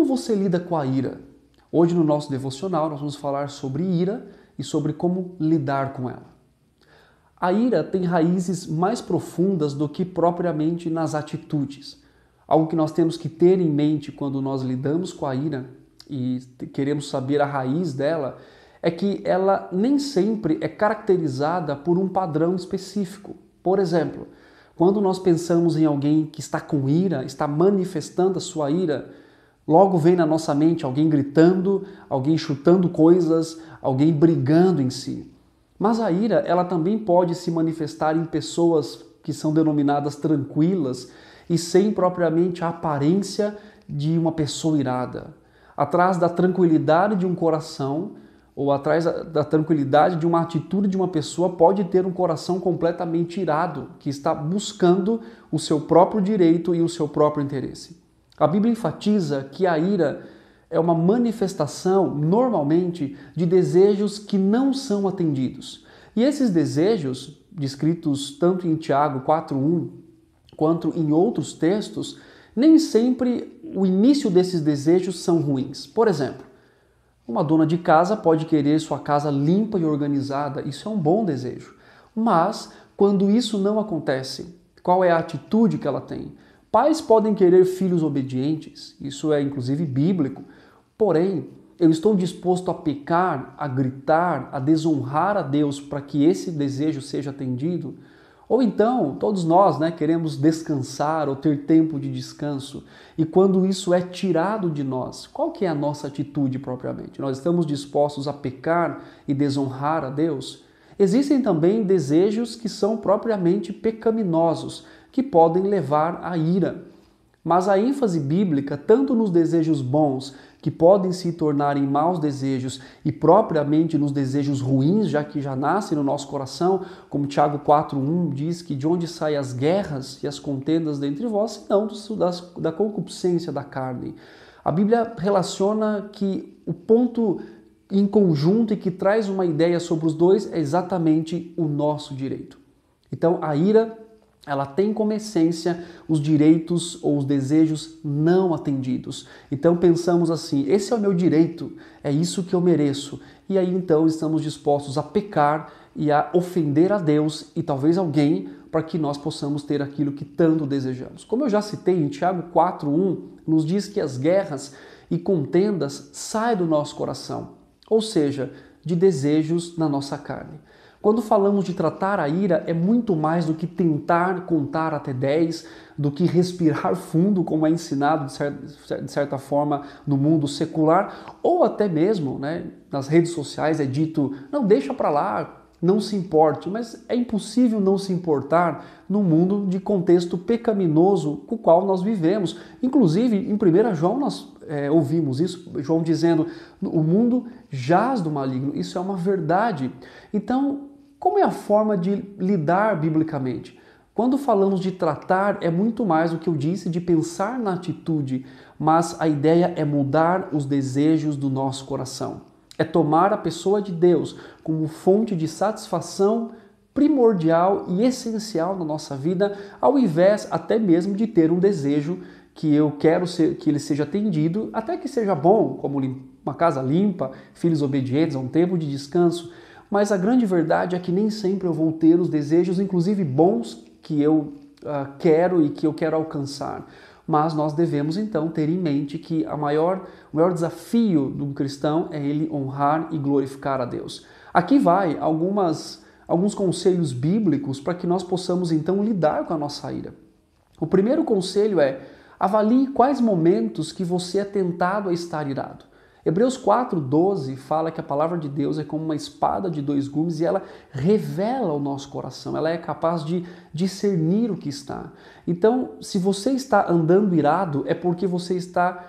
você lida com a ira? Hoje no nosso devocional nós vamos falar sobre ira e sobre como lidar com ela. A ira tem raízes mais profundas do que propriamente nas atitudes. Algo que nós temos que ter em mente quando nós lidamos com a ira e queremos saber a raiz dela é que ela nem sempre é caracterizada por um padrão específico. Por exemplo, quando nós pensamos em alguém que está com ira, está manifestando a sua ira, logo vem na nossa mente alguém gritando, alguém chutando coisas, alguém brigando em si. Mas a ira, ela também pode se manifestar em pessoas que são denominadas tranquilas e sem propriamente a aparência de uma pessoa irada. Atrás da tranquilidade de um coração ou atrás da tranquilidade de uma atitude de uma pessoa pode ter um coração completamente irado, que está buscando o seu próprio direito e o seu próprio interesse. A Bíblia enfatiza que a ira é uma manifestação, normalmente, de desejos que não são atendidos. E esses desejos, descritos tanto em Tiago 4:1 quanto em outros textos, nem sempre o início desses desejos são ruins. Por exemplo, uma dona de casa pode querer sua casa limpa e organizada, isso é um bom desejo. Mas, quando isso não acontece, qual é a atitude que ela tem? Pais podem querer filhos obedientes, isso é inclusive bíblico, porém, eu estou disposto a pecar, a gritar, a desonrar a Deus para que esse desejo seja atendido? Ou então, todos nós queremos descansar ou ter tempo de descanso, e quando isso é tirado de nós, qual que é a nossa atitude propriamente? Nós estamos dispostos a pecar e desonrar a Deus? Existem também desejos que são propriamente pecaminosos, que podem levar à ira. Mas a ênfase bíblica, tanto nos desejos bons, que podem se tornar em maus desejos, e propriamente nos desejos ruins, já que já nascem no nosso coração, como Tiago 4:1 diz que de onde saem as guerras e as contendas dentre vós, senão da concupiscência da carne. A Bíblia relaciona que o ponto em conjunto e que traz uma ideia sobre os dois é exatamente o nosso direito. Então a ira, ela tem como essência os direitos ou os desejos não atendidos. Então pensamos assim, esse é o meu direito, é isso que eu mereço. E aí então estamos dispostos a pecar e a ofender a Deus e talvez alguém para que nós possamos ter aquilo que tanto desejamos. Como eu já citei, em Tiago 4:1 nos diz que as guerras e contendas saem do nosso coração, ou seja, de desejos na nossa carne. Quando falamos de tratar a ira, é muito mais do que tentar contar até 10, do que respirar fundo, como é ensinado de certa forma no mundo secular, ou até mesmo nas redes sociais é dito, não, deixa para lá, não se importe, mas é impossível não se importar no mundo de contexto pecaminoso com o qual nós vivemos. Inclusive, em 1 João nós ouvimos isso, João dizendo, o mundo jaz do maligno, isso é uma verdade. Então, como é a forma de lidar biblicamente? Quando falamos de tratar, é muito mais do que eu disse de pensar na atitude, mas a ideia é mudar os desejos do nosso coração. É tomar a pessoa de Deus como fonte de satisfação primordial e essencial na nossa vida, ao invés até mesmo de ter um desejo que eu quero que ele seja atendido, até que seja bom, como uma casa limpa, filhos obedientes, um tempo de descanso. Mas a grande verdade é que nem sempre eu vou ter os desejos, inclusive bons, que eu quero e que eu quero alcançar. Mas nós devemos então ter em mente que o maior desafio de um cristão é ele honrar e glorificar a Deus. Aqui vai alguns conselhos bíblicos para que nós possamos então lidar com a nossa ira. O primeiro conselho é: avalie quais momentos que você é tentado a estar irado. Hebreus 4:12 fala que a palavra de Deus é como uma espada de dois gumes e ela revela o nosso coração, ela é capaz de discernir o que está. Então, se você está andando irado, é porque você está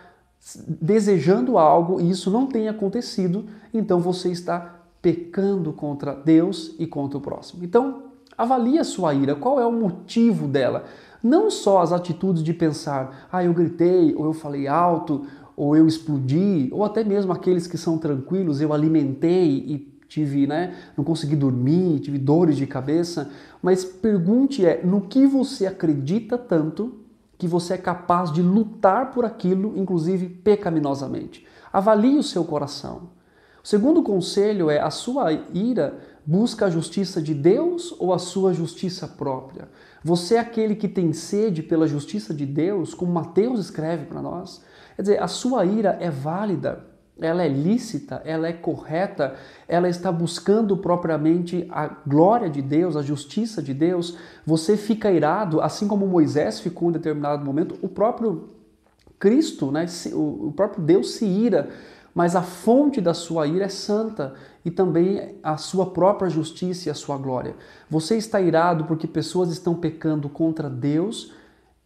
desejando algo e isso não tem acontecido, então você está pecando contra Deus e contra o próximo. Então, avalie a sua ira, qual é o motivo dela? Não só as atitudes de pensar, eu gritei, ou eu falei alto, ou eu explodi, ou até mesmo aqueles que são tranquilos, eu alimentei e tive, não consegui dormir, tive dores de cabeça, mas pergunte no que você acredita tanto que você é capaz de lutar por aquilo, inclusive pecaminosamente. Avalie o seu coração. O segundo conselho é: a sua ira busca a justiça de Deus ou a sua justiça própria? Você é aquele que tem sede pela justiça de Deus, como Mateus escreve para nós? Quer dizer, a sua ira é válida, ela é lícita, ela é correta, ela está buscando propriamente a glória de Deus, a justiça de Deus. Você fica irado, assim como Moisés ficou em determinado momento, o próprio Cristo, né? O próprio Deus se ira, mas a fonte da sua ira é santa e também a sua própria justiça e a sua glória. Você está irado porque pessoas estão pecando contra Deus,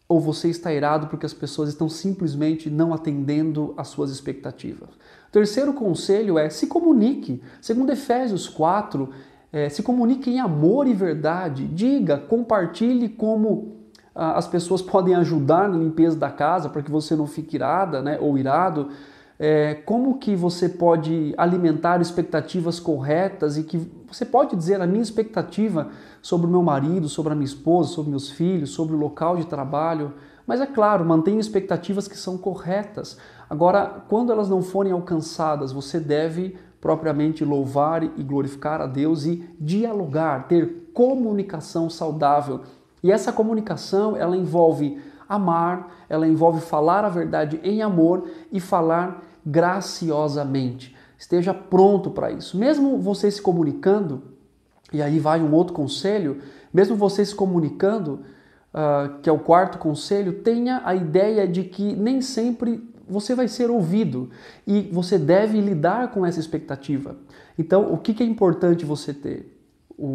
ou você está irado porque as pessoas estão simplesmente não atendendo às suas expectativas? O terceiro conselho é: se comunique. Segundo Efésios 4, se comunique em amor e verdade. Diga, compartilhe como as pessoas podem ajudar na limpeza da casa para que você não fique irada, né, ou irado. Como que você pode alimentar expectativas corretas e que você pode dizer: a minha expectativa sobre o meu marido, sobre a minha esposa, sobre meus filhos, sobre o local de trabalho. Mas é claro, mantenha expectativas que são corretas. Agora, quando elas não forem alcançadas, você deve propriamente louvar e glorificar a Deus e dialogar, ter comunicação saudável. E essa comunicação, ela envolve amar, ela envolve falar a verdade em amor e falar graciosamente. Esteja pronto para isso. Mesmo você se comunicando, e aí vai um outro conselho, mesmo você se comunicando, que é o quarto conselho, tenha a ideia de que nem sempre você vai ser ouvido e você deve lidar com essa expectativa. Então, o que é importante você ter?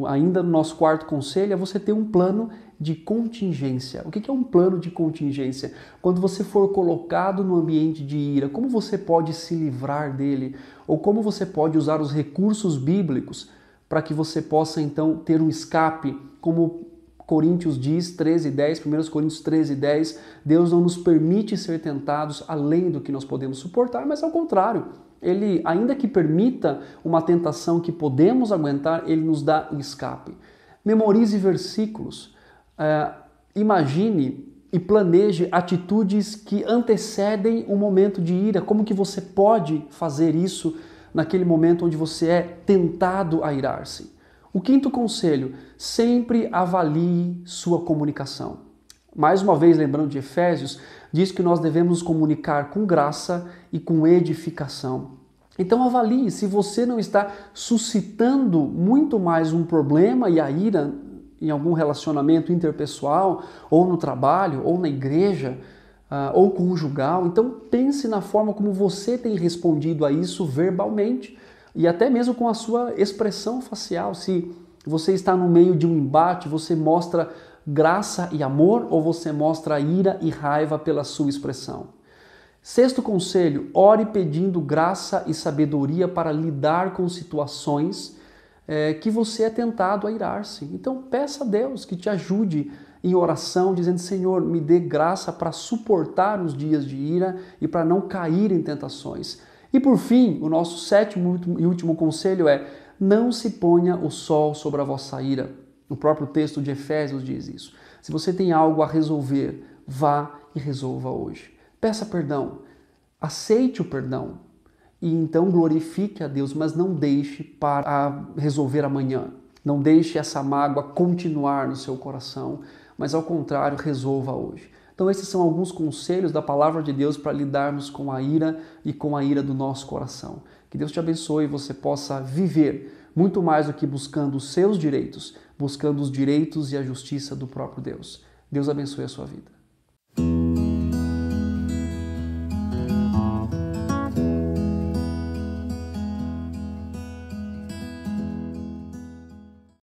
Ainda no nosso quarto conselho é você ter um plano de contingência. O que é um plano de contingência? Quando você for colocado no ambiente de ira, como você pode se livrar dele? Ou como você pode usar os recursos bíblicos para que você possa então ter um escape? Como Coríntios diz, 13:10, 1 Coríntios 13:10, Deus não nos permite ser tentados além do que nós podemos suportar, mas ao contrário, Ele, ainda que permita uma tentação que podemos aguentar, Ele nos dá um escape. Memorize versículos, imagine e planeje atitudes que antecedem o momento de ira. Como que você pode fazer isso naquele momento onde você é tentado a irar-se? O quinto conselho: sempre avalie sua comunicação. Mais uma vez, lembrando de Efésios, diz que nós devemos nos comunicar com graça e com edificação. Então avalie se você não está suscitando muito mais um problema e a ira em algum relacionamento interpessoal, ou no trabalho, ou na igreja, ou conjugal. Então pense na forma como você tem respondido a isso verbalmente e até mesmo com a sua expressão facial. Se você está no meio de um embate, você mostra graça e amor ou você mostra ira e raiva pela sua expressão? Sexto conselho: ore pedindo graça e sabedoria para lidar com situações que você é tentado a irar-se. Então peça a Deus que te ajude em oração, dizendo: Senhor, me dê graça para suportar os dias de ira e para não cair em tentações. E por fim, o nosso sétimo e último conselho é: não se ponha o sol sobre a vossa ira. O próprio texto de Efésios diz isso. Se você tem algo a resolver, vá e resolva hoje. Peça perdão, aceite o perdão e então glorifique a Deus, mas não deixe para resolver amanhã. Não deixe essa mágoa continuar no seu coração, mas ao contrário, resolva hoje. Então esses são alguns conselhos da palavra de Deus para lidarmos com a ira e com a ira do nosso coração. Que Deus te abençoe e você possa viver muito mais do que buscando os seus direitos, buscando os direitos e a justiça do próprio Deus. Deus abençoe a sua vida.